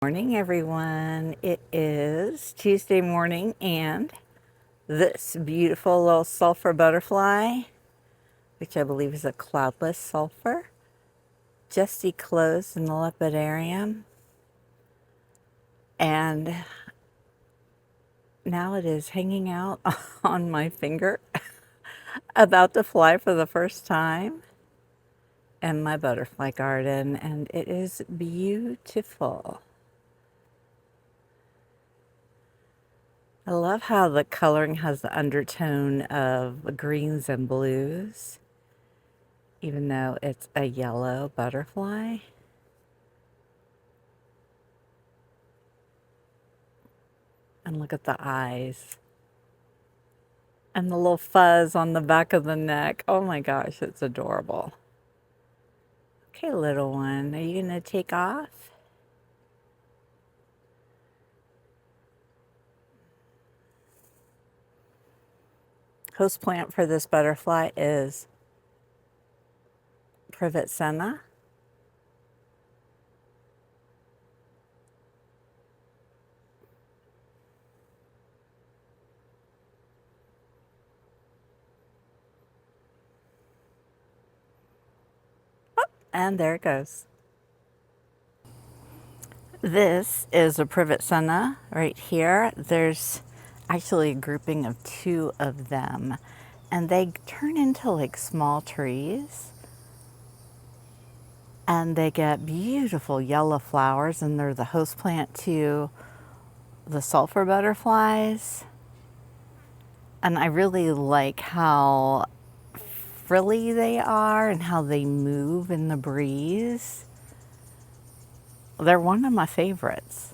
Morning, everyone. It is Tuesday morning, and this beautiful little sulfur butterfly, which I believe is a cloudless sulfur, just eclosed in the lepidarium, and now it is hanging out on my finger, about to fly for the first time in my butterfly garden, and it is beautiful. I love how the coloring has the undertone of greens and blues, even though it's a yellow butterfly. And look at the eyes. And the little fuzz on the back of the neck. Oh my gosh, it's adorable. Okay, little one, are you going to take off? Host plant for this butterfly is privet senna. And there it goes. This is a privet senna right here. There's actually a grouping of two of them, and they turn into like small trees, and they get beautiful yellow flowers, and they're the host plant to the sulfur butterflies. And I really like how frilly they are and how they move in the breeze. They're one of my favorites.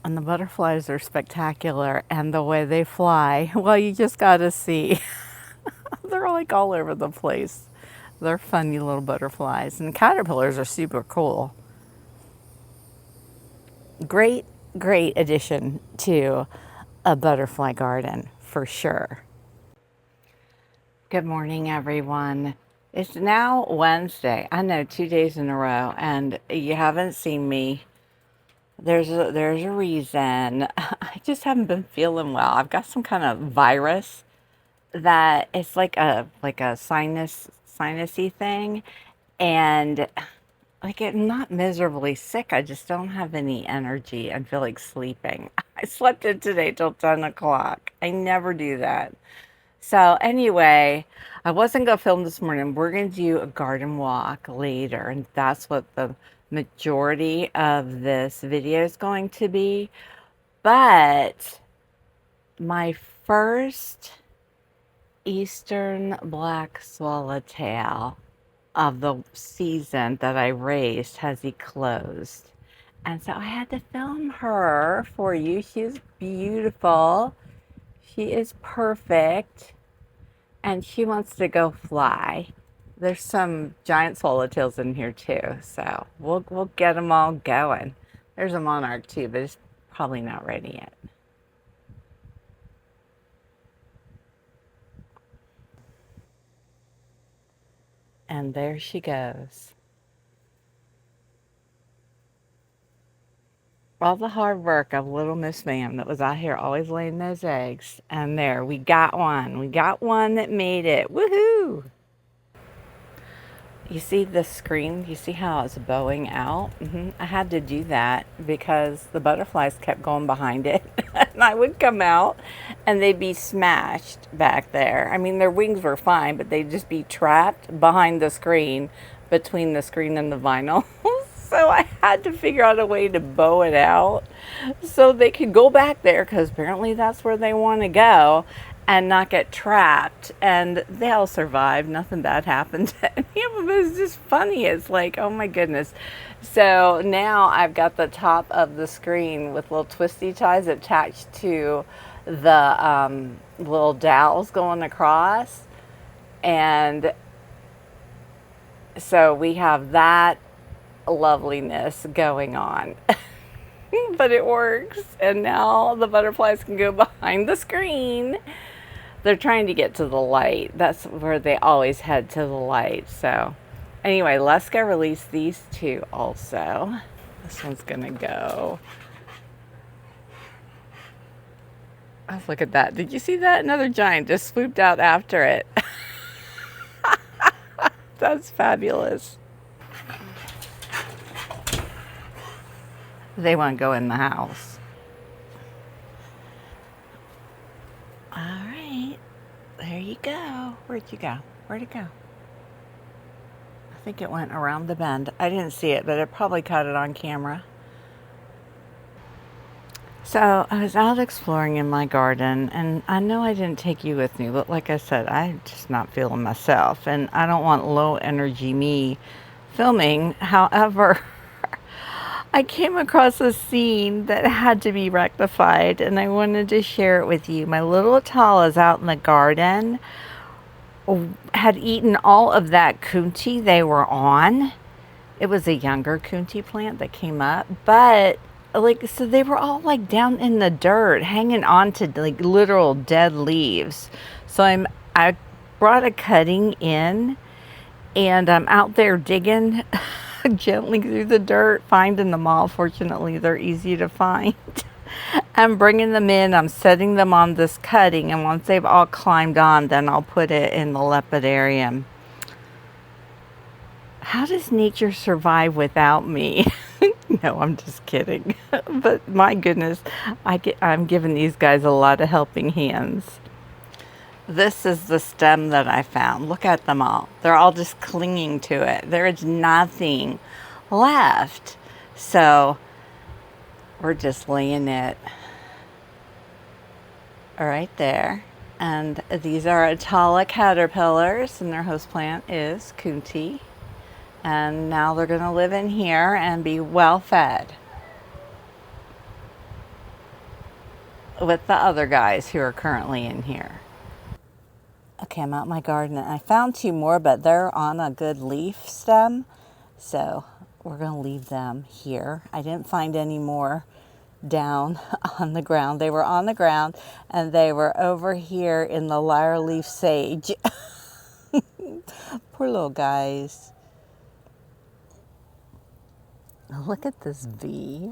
And the butterflies are spectacular, and the way they fly, well, you just gotta see. They're like all over the place. They're funny little butterflies, and caterpillars are super cool. Great addition to a butterfly garden for sure. Good morning, everyone. It's now Wednesday. I know, 2 days in a row, and you haven't seen me. There's a reason. I just haven't been feeling well. I've got some kind of virus that it's like a sinusy thing, and like I'm not miserably sick. I just don't have any energy. I feel like sleeping. I slept in today till 10 o'clock. I never do that. So anyway, I wasn't going to film this morning. We're going to do a garden walk later, and that's what the majority of this video is going to be. But my first Eastern Black Swallowtail of the season that I raised has eclosed. And so I had to film her for you. She's beautiful. She is perfect. And she wants to go fly. There's some giant swallowtails in here too, so we'll get them all going. There's a monarch too, but it's probably not ready yet. And there she goes. All the hard work of little Miss Ma'am that was out here always laying those eggs. And there, we got one. We got one that made it. Woohoo! You see the screen? You see how it's bowing out? I had to do that because the butterflies kept going behind it. And I would come out and they'd be smashed back there. I mean, their wings were fine, but they'd just be trapped behind the screen, between the screen and the vinyl. So I had to figure out a way to bow it out so they could go back there, because apparently that's where they want to go, and not get trapped. And they all survived. Nothing bad happened to any of them. It was just funny. It's like, oh my goodness. So now I've got the top of the screen with little twisty ties attached to the little dowels going across. And so we have that loveliness going on. But it works, and now the butterflies can go behind the screen. They're trying to get to the light. That's where they always head, to the light. So anyway, let's go release these two also. This one's gonna go. Oh, look at that. Did you see that? Another giant just swooped out after it. That's fabulous. They want to go in the house. All right. There you go. Where'd you go? Where'd it go? I think it went around the bend. I didn't see it, but it probably caught it on camera. So I was out exploring in my garden, and I know I didn't take you with me, but like I said, I'm just not feeling myself, and I don't want low energy me filming. However, I came across a scene that had to be rectified, and I wanted to share it with you. My little Atalas out in the garden had eaten all of that kunti they were on. It was a younger kunti plant that came up, but like, so they were all like down in the dirt, hanging on to like literal dead leaves. So I brought a cutting in, and I'm out there digging gently through the dirt, finding them all. Fortunately, they're easy to find. I'm bringing them in, I'm setting them on this cutting, and once they've all climbed on, then I'll put it in the lepidarium. How does nature survive without me? No, I'm just kidding. But my goodness, I'm giving these guys a lot of helping hands. This is the stem that I found. Look at them all. They're all just clinging to it. There is nothing left. So we're just laying it right there. And these are Atala caterpillars, and their host plant is kunti. And now they're going to live in here and be well fed with the other guys who are currently in here. Okay, I'm out in my garden, and I found two more, but they're on a good leaf stem, so we're going to leave them here. I didn't find any more down on the ground. They were on the ground, and they were over here in the lyre leaf sage. Poor little guys. Look at this bee.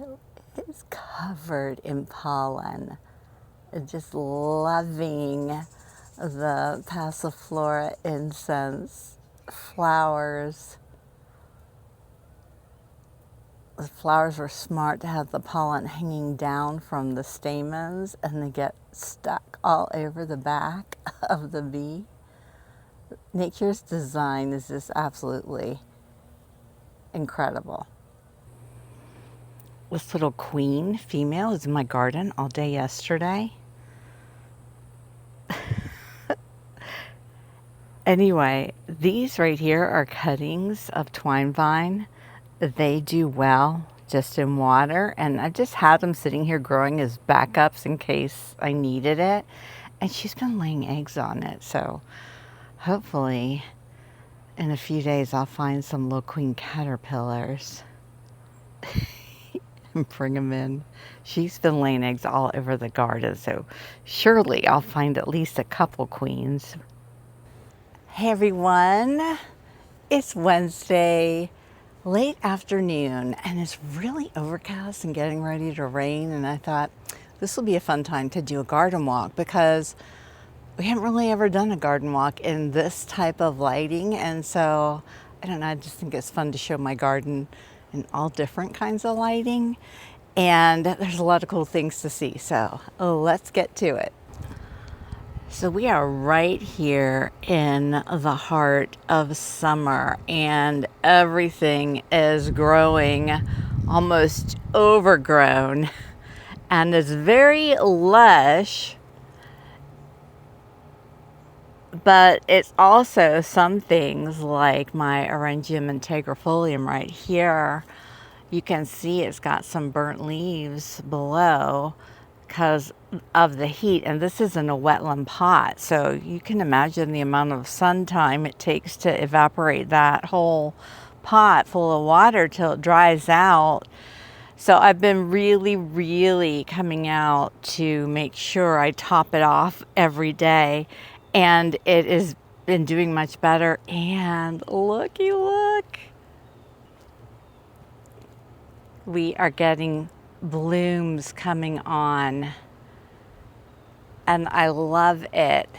It's covered in pollen. Just loving the Passiflora incense flowers. The flowers were smart to have the pollen hanging down from the stamens, and they get stuck all over the back of the bee. Nature's design is just absolutely incredible. This little queen female is in my garden all day yesterday. Anyway, these right here are cuttings of twine vine. They do well just in water, and I just had them sitting here growing as backups in case I needed it. And she's been laying eggs on it, so hopefully in a few days I'll find some little queen caterpillars and bring them in. She's been laying eggs all over the garden, so surely I'll find at least a couple queens. Hey everyone, it's Wednesday, late afternoon, and it's really overcast and getting ready to rain, and I thought this will be a fun time to do a garden walk because we haven't really ever done a garden walk in this type of lighting, and so I don't know, I just think it's fun to show my garden in all different kinds of lighting, and there's a lot of cool things to see, so let's get to it. So we are right here in the heart of summer, and everything is growing almost overgrown and is very lush, but it's also some things like my Orangium integrifolium right here. You can see it's got some burnt leaves below because of the heat, and this is in a wetland pot, so you can imagine the amount of sun time it takes to evaporate that whole pot full of water till it dries out. So I've been really coming out to make sure I top it off every day, and it has been doing much better. And look we are getting blooms coming on, and I love it.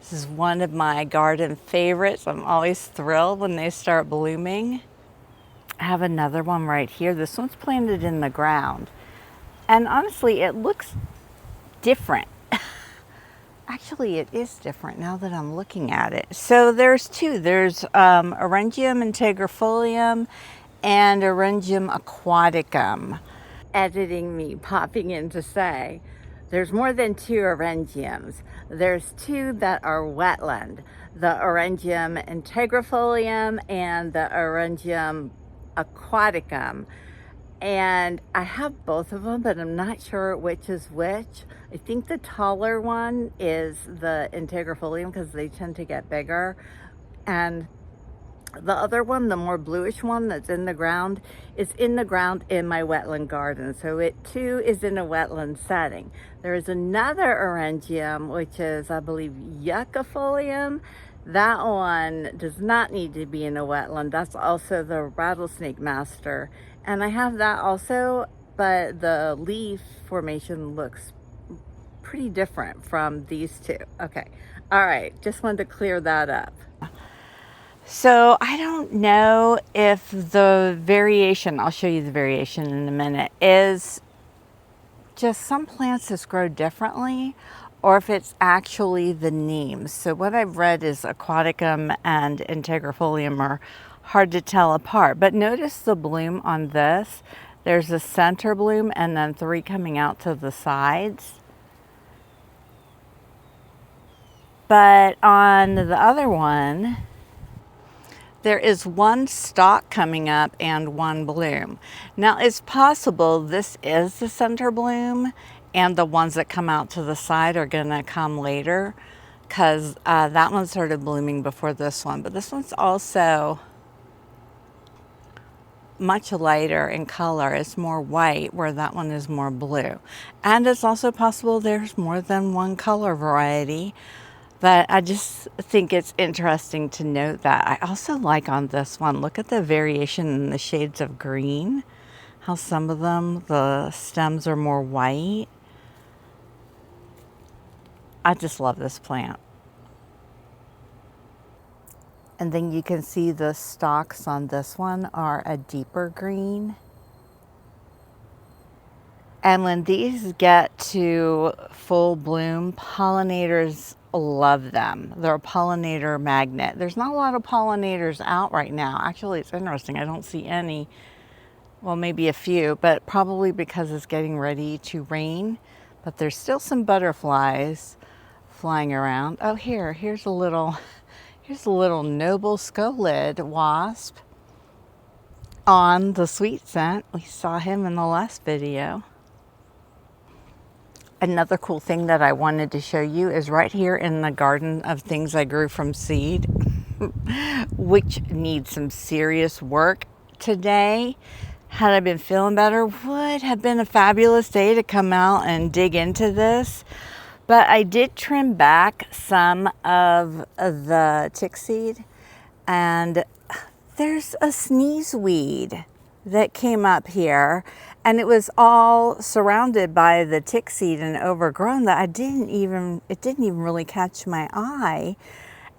This is one of my garden favorites. I'm always thrilled when they start blooming. I have another one right here. This one's planted in the ground, and honestly it looks different. Actually, it is different now that I'm looking at it. So there's two. There's Orangium integrifolium and Orangium aquaticum. Editing me popping in to say there's more than two Orangiums. There's two that are wetland, the Orangium integrifolium and the Orangium aquaticum. And I have both of them, but I'm not sure which is which. I think the taller one is the integrifolium because they tend to get bigger. And the other one, the more bluish one that's in the ground, is in the ground in my wetland garden. So it too is in a wetland setting. There is another Orangium, which is, I believe, Yuccafolium. That one does not need to be in a wetland. That's also the rattlesnake master. And I have that also, but the leaf formation looks pretty different from these two. Okay, all right, just wanted to clear that up. So I don't know if the variation, I'll show you the variation in a minute, is just some plants just grow differently, or if it's actually the names. So what I've read is aquaticum and integrifolium are hard to tell apart, but notice the bloom on this. There's a center bloom and then three coming out to the sides. But on the other one, there is one stalk coming up and one bloom. Now it's possible this is the center bloom and the ones that come out to the side are gonna come later, because that one started blooming before this one, but this one's also much lighter in color. It's more white where that one is more blue. And it's also possible there's more than one color variety. But I just think it's interesting to note that. I also like on this one, look at the variation in the shades of green. How some of them, the stems are more white. I just love this plant. And then you can see the stalks on this one are a deeper green. And when these get to full bloom, pollinators love them. They're a pollinator magnet. There's not a lot of pollinators out right now. Actually, it's interesting. I don't see any. Well, maybe a few, but probably because it's getting ready to rain. But there's still some butterflies flying around. Oh, here's a little noble scoliid wasp on the sweet scent. We saw him in the last video. Another cool thing that I wanted to show you is right here in the garden of things I grew from seed, which need some serious work today. Had I been feeling better, would have been a fabulous day to come out and dig into this. But I did trim back some of the tick seed, and there's a sneeze weed that came up here, and it was all surrounded by the tick seed and overgrown that it didn't even really catch my eye.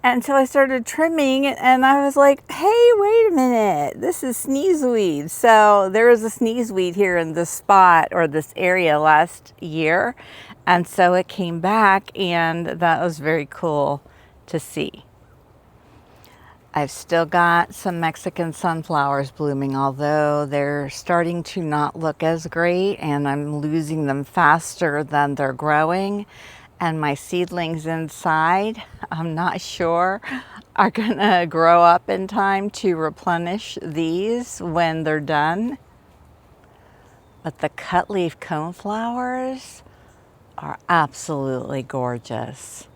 And so I started trimming and I was like, hey, wait a minute, this is sneezeweed. So there was a sneezeweed here in this spot or this area last year. And so it came back, and that was very cool to see. I've still got some Mexican sunflowers blooming, although they're starting to not look as great, and I'm losing them faster than they're growing. And my seedlings inside, I'm not sure, are gonna grow up in time to replenish these when they're done. But the cut leaf coneflowers are absolutely gorgeous.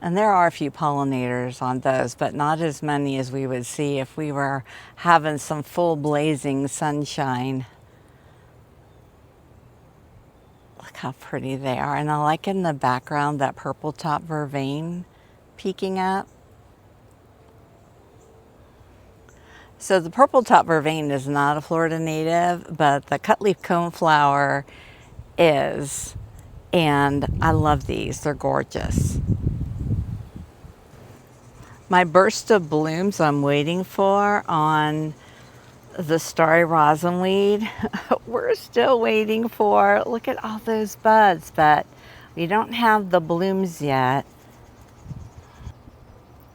And there are a few pollinators on those, but not as many as we would see if we were having some full blazing sunshine. Look how pretty they are. And I like in the background that purple top vervain peeking up. So the purple top vervain is not a Florida native, but the cutleaf coneflower is. And I love these, they're gorgeous. My burst of blooms I'm waiting for on the starry rosinweed, we're still waiting for. Look at all those buds, but we don't have the blooms yet.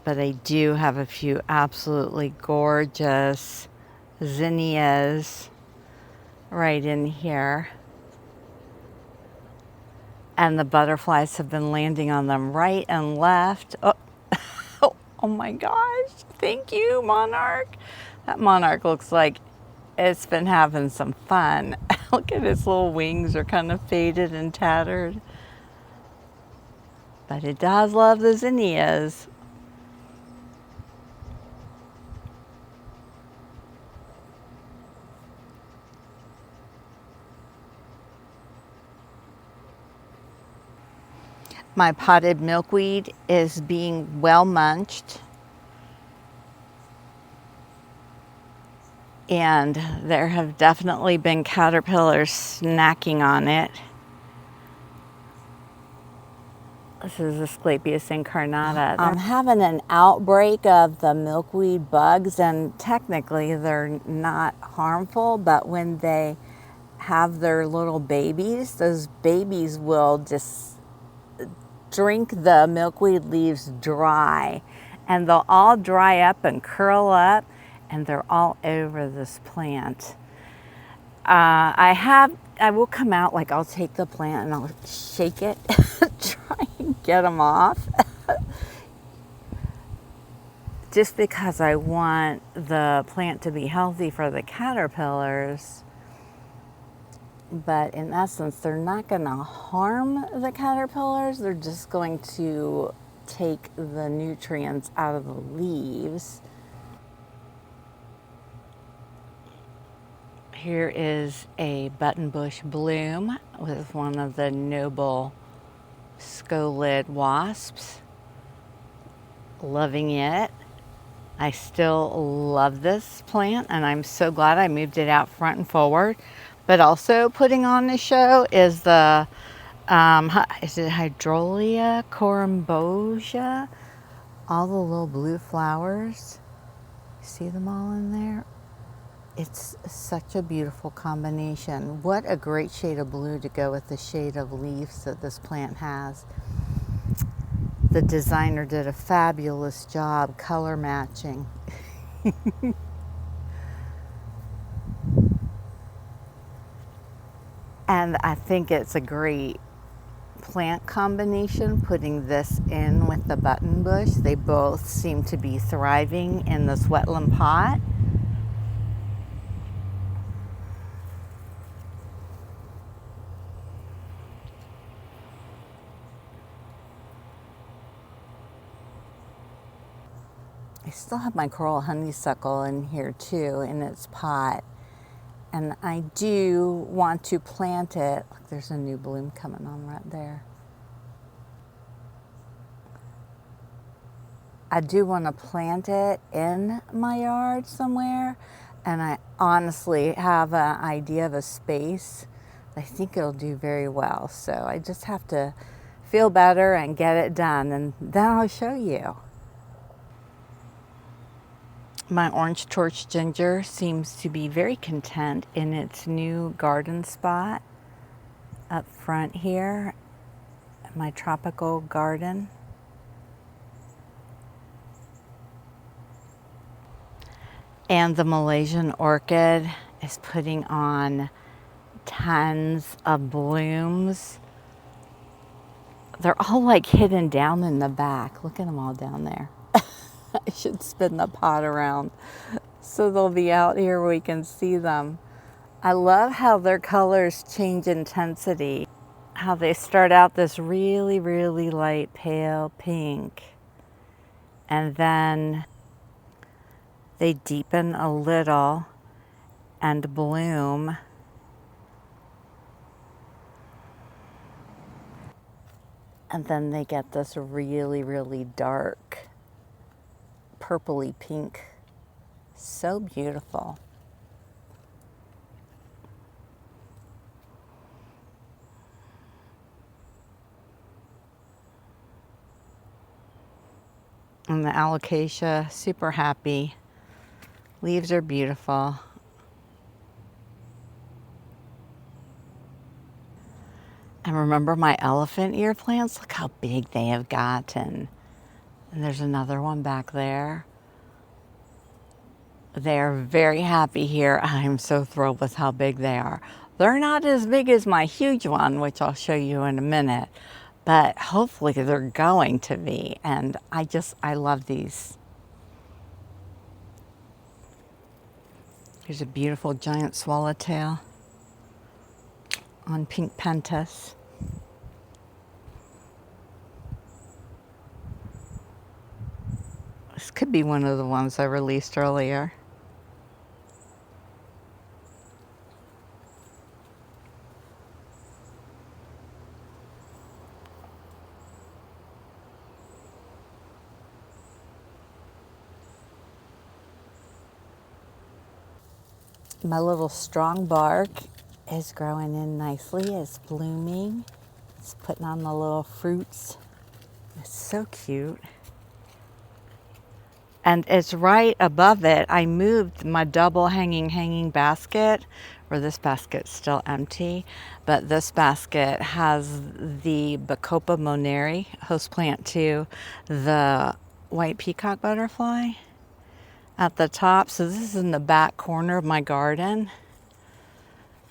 But I do have a few absolutely gorgeous zinnias right in here. And the butterflies have been landing on them right and left. Oh, oh my gosh, thank you, monarch. That monarch looks like it's been having some fun. Look at its little wings are kind of faded and tattered. But it does love the zinnias. My potted milkweed is being well munched. And there have definitely been caterpillars snacking on it. This is Asclepias incarnata. I'm having an outbreak of the milkweed bugs, and technically they're not harmful, but when they have their little babies, those babies will just drink the milkweed leaves dry, and they'll all dry up and curl up, and they're all over this plant. I will come out, like I'll take the plant and I'll shake it, try and get them off. Just because I want the plant to be healthy for the caterpillars. But in essence, they're not going to harm the caterpillars. They're just going to take the nutrients out of the leaves. Here is a buttonbush bloom with one of the noble scoliid wasps. Loving it. I still love this plant, and I'm so glad I moved it out front and forward. But also putting on the show is the, is it Hydrolia corymbosia? All the little blue flowers. See them all in there? It's such a beautiful combination. What a great shade of blue to go with the shade of leaves that this plant has. The designer did a fabulous job color matching. And I think it's a great plant combination, putting this in with the buttonbush. They both seem to be thriving in this wetland pot. I still have my coral honeysuckle in here too, in its pot. And I do want to plant it. Look, there's a new bloom coming on right there. I do want to plant it in my yard somewhere. And I honestly have an idea of a space. I think it'll do very well. So I just have to feel better and get it done, and then I'll show you. My orange torch ginger seems to be very content in its new garden spot up front here, my tropical garden. And the Malaysian orchid is putting on tons of blooms. They're all like hidden down in the back. Look at them all down there. I should spin the pot around so they'll be out here where we can see them. I love how their colors change intensity. How they start out this really, really light pale pink, and then they deepen a little and bloom. And then they get this really, really dark purpley pink So beautiful. And the alocasia, super happy. Leaves are beautiful. And remember my elephant ear plants? Look how big they have gotten. And there's another one back there. They're very happy here. I'm so thrilled with how big they are. They're not as big as my huge one, which I'll show you in a minute, but hopefully they're going to be. And I love these. Here's a beautiful giant swallowtail on pink pentas. This could be one of the ones I released earlier. My little strong bark is growing in nicely. It's blooming. It's putting on the little fruits. It's so cute. And it's right above it. I moved my double hanging basket, or this basket's still empty, but this basket has the Bacopa moneri, host plant to the white peacock butterfly at the top. So this is in the back corner of my garden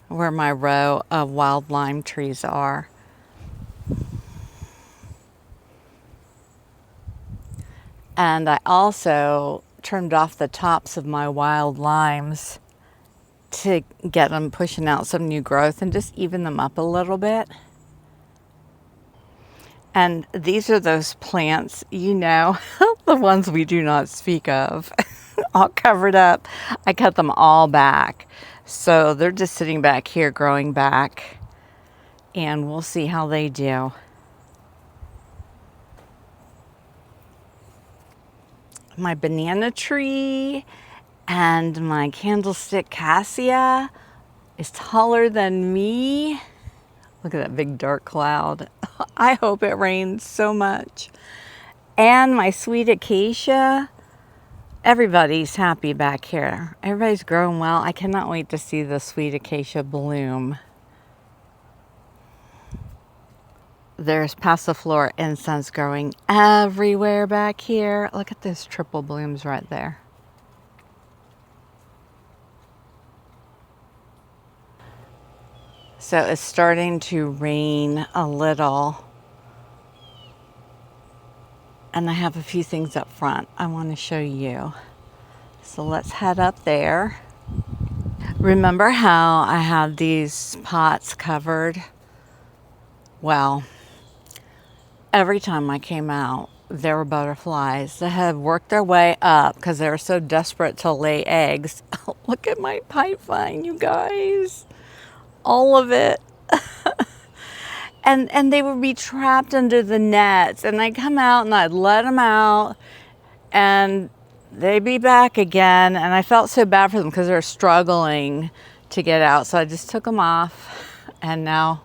where my row of wild lime trees are. And I also trimmed off the tops of my wild limes to get them pushing out some new growth and just even them up a little bit. And these are those plants, you know, the ones we do not speak of, all covered up. I cut them all back. So they're just sitting back here growing back, and we'll see how they do. My banana tree and my candlestick cassia is taller than me. Look at that big dark cloud. I hope it rains so much. And my sweet acacia, everybody's happy back here. Everybody's growing well. I cannot wait to see the sweet acacia bloom. There's passiflora incense growing everywhere back here. Look at those triple blooms right there. So it's starting to rain a little. And I have a few things up front I want to show you. So let's head up there. Remember how I had these pots covered? Well, every time I came out, there were butterflies that had worked their way up because they were so desperate to lay eggs. Look at my pipe vine, you guys. All of it. And they would be trapped under the nets. And I'd come out and I'd let them out and they'd be back again. And I felt so bad for them because they were struggling to get out. So I just took them off. And now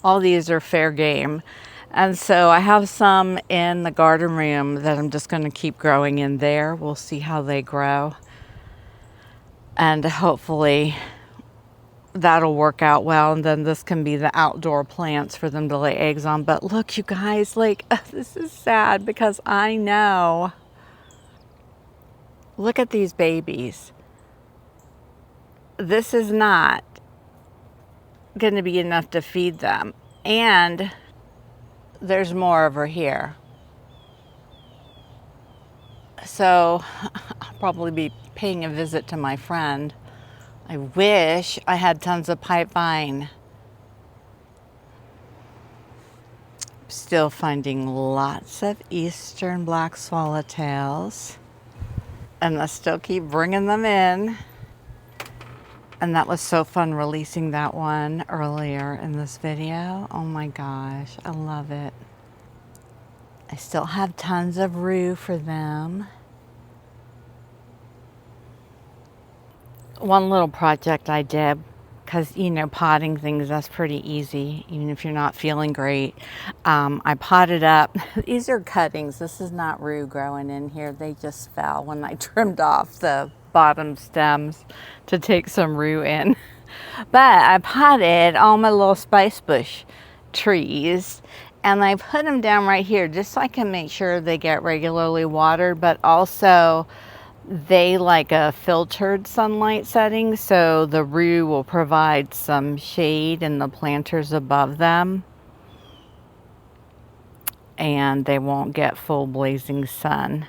all these are fair game. And so I have some in the garden room that I'm just going to keep growing in there. We'll see how they grow. And hopefully that'll work out well. And then this can be the outdoor plants for them to lay eggs on. But look, you guys, like, this is sad because I know. Look at these babies. This is not going to be enough to feed them. And there's more over here. So I'll probably be paying a visit to my friend. I wish I had tons of pipe vine. Still finding lots of Eastern Black Swallowtails. And I still keep bringing them in. And that was so fun releasing that one earlier in this video. Oh my gosh, I love it. I still have tons of rue for them. One little project I did, because you know, potting things, that's pretty easy even if you're not feeling great. I potted up. These are cuttings. This is not rue growing in here. They just fell when I trimmed off the bottom stems to take some rue in. But I potted all my little spice bush trees, and I put them down right here just so I can make sure they get regularly watered, but also they like a filtered sunlight setting, so the rue will provide some shade in the planters above them, and they won't get full blazing sun.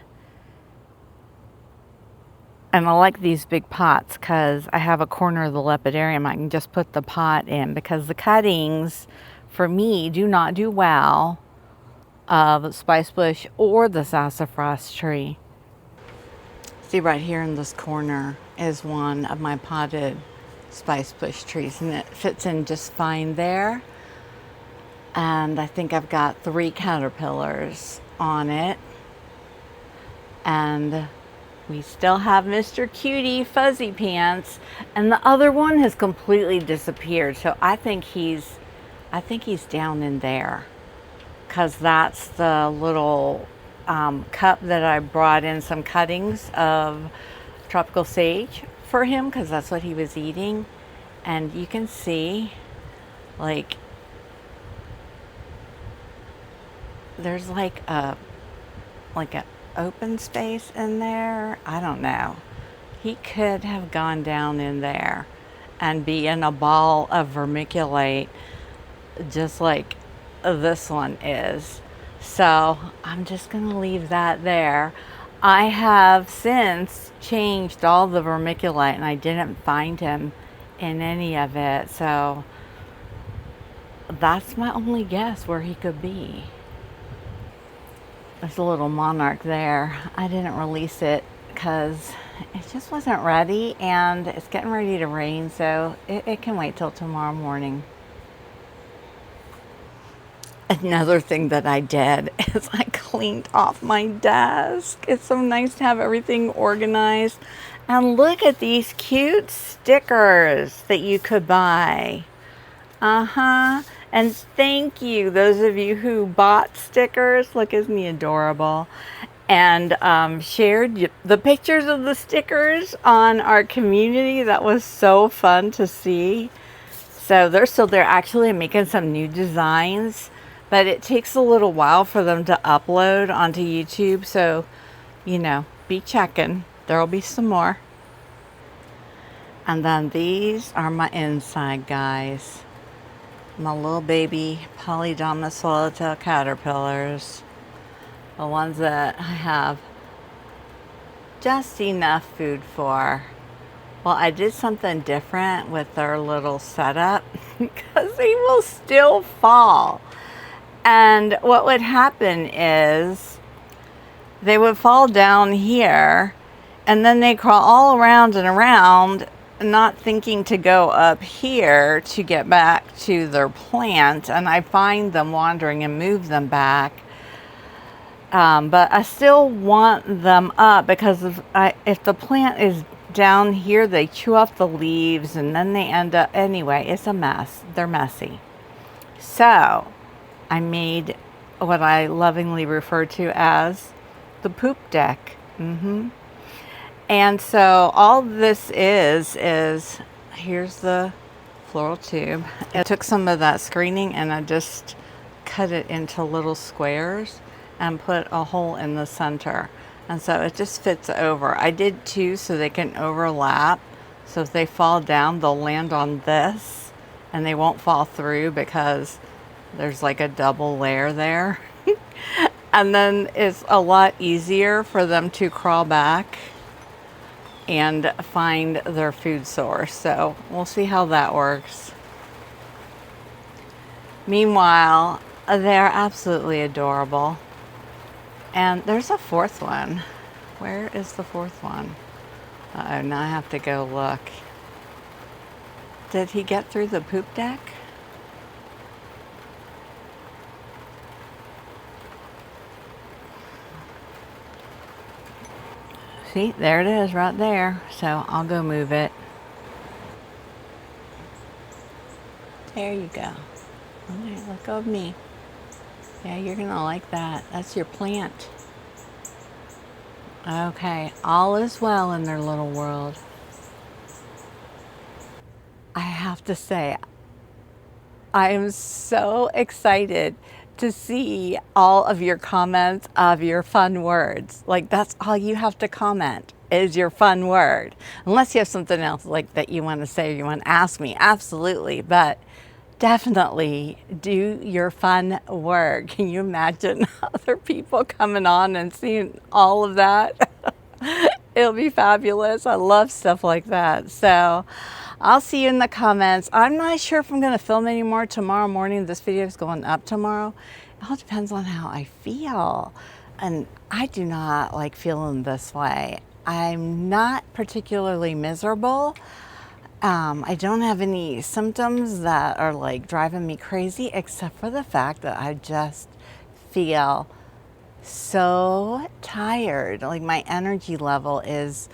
And I like these big pots because I have a corner of the lepidarium I can just put the pot in, because the cuttings for me do not do well of spice bush or the sassafras tree. See, right here in this corner is one of my potted spice bush trees, and it fits in just fine there. And I think I've got 3 caterpillars on it. And we still have Mr. Cutie Fuzzy Pants, and the other one has completely disappeared. So I think he's down in there, because that's the little cup that I brought in some cuttings of tropical sage for him, because that's what he was eating. And you can see, like, there's like a open space in there. I don't know. He could have gone down in there and be in a ball of vermiculite, just like this one is. So I'm just gonna leave that there. I have since changed all the vermiculite, and I didn't find him in any of it, so that's my only guess where he could be. There's a little monarch there. I didn't release it because it just wasn't ready, and it's getting ready to rain, so it can wait till tomorrow morning. Another thing that I did is I cleaned off my desk. It's so nice to have everything organized. And look at these cute stickers that you could buy. And thank you, those of you who bought stickers. Look, isn't he adorable? And shared the pictures of the stickers on our community. That was so fun to see. So they're still there. Actually, I'm making some new designs, but it takes a little while for them to upload onto YouTube. So, you know, be checking. There'll be some more. And then these are my inside guys. My little baby Polydamas swallowtail caterpillars. The ones that I have just enough food for. Well, I did something different with their little setup because they will still fall. And what would happen is they would fall down here, and then they crawl all around and around, not thinking to go up here to get back to their plant. And I find them wandering and move them back. But I still want them up, because if the plant is down here, they chew off the leaves, and then they end up, anyway, it's a mess. They're messy. So I made what I lovingly refer to as the poop deck. And so all this is here's the floral tube. I took some of that screening and I just cut it into little squares and put a hole in the center. And so it just fits over. I did 2 so they can overlap. So if they fall down, they'll land on this and they won't fall through, because there's like a double layer there. And then it's a lot easier for them to crawl back and find their food source. So we'll see how that works. Meanwhile, they're absolutely adorable. And there's a 4th one. Where is the 4th one? Uh-oh, now I have to go look. Did he get through the poop deck? See, there it is right there. So I'll go move it. There you go. All right, let go of me. Yeah, you're gonna like that. That's your plant. Okay, all is well in their little world. I have to say, I am so excited to see all of your comments of your fun words. Like, that's all you have to comment is your fun word. Unless you have something else like that you want to say or you want to ask me, absolutely. But definitely do your fun word. Can you imagine other people coming on and seeing all of that? It'll be fabulous. I love stuff like that. So I'll see you in the comments. I'm not sure if I'm going to film anymore tomorrow morning. This video is going up tomorrow. It all depends on how I feel. And I do not like feeling this way. I'm not particularly miserable. I don't have any symptoms that are like driving me crazy, except for the fact that I just feel so tired. Like, my energy level is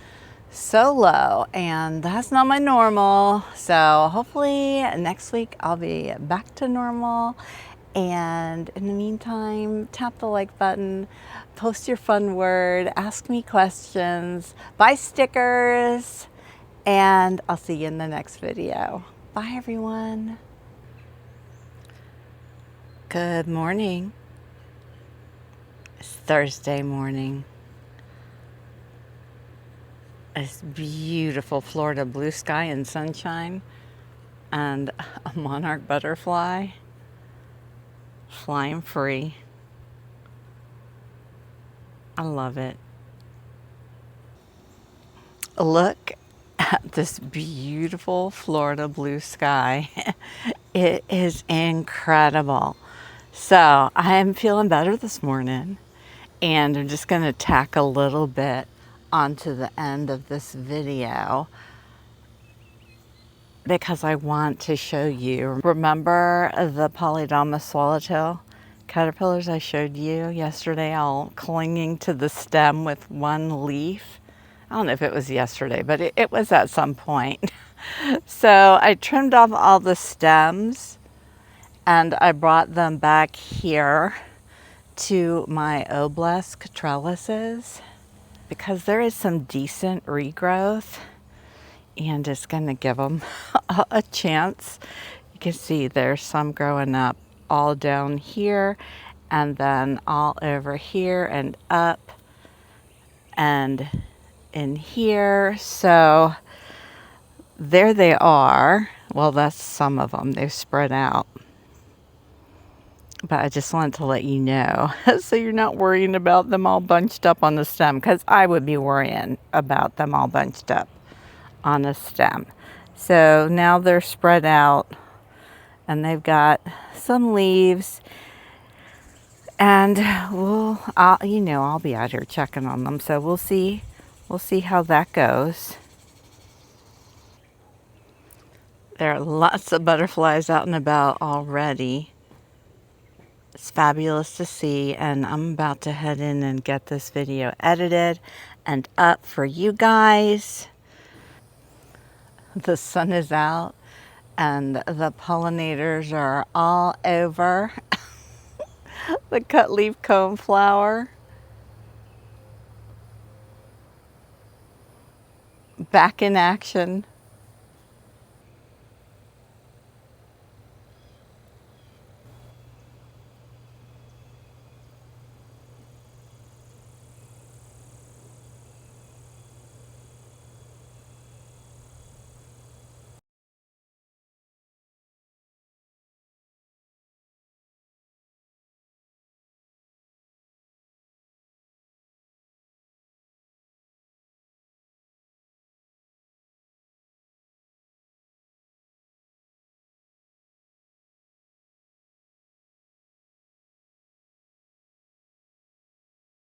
so low, and that's not my normal. So hopefully next week I'll be back to normal. And in the meantime, tap the like button, post your fun word, ask me questions, buy stickers, and I'll see you in the next video. Bye, everyone. Good morning. It's Thursday morning. It's beautiful Florida blue sky and sunshine, and a monarch butterfly flying free. I love it. Look at this beautiful Florida blue sky. It is incredible. So I am feeling better this morning, and I'm just going to tack a little bit onto the end of this video because I want to show you. Remember the Polydama swallowtail caterpillars I showed you yesterday, all clinging to the stem with one leaf? I don't know if it was yesterday, but it was at some point. So I trimmed off all the stems and I brought them back here to my obelisk trellises because there is some decent regrowth, and it's going to give them a chance. You can see there's some growing up all down here and then all over here and up and in here. So there they are. Well, that's some of them. They've spread out. But I just wanted to let you know so you're not worrying about them all bunched up on the stem, because I would be worrying about them all bunched up on a stem. So now they're spread out and they've got some leaves, and I'll be out here checking on them. So we'll see how that goes. There are lots of butterflies out and about already. It's fabulous to see, and I'm about to head in and get this video edited and up for you guys. The sun is out and the pollinators are all over the cut leaf cone flower. Back in action.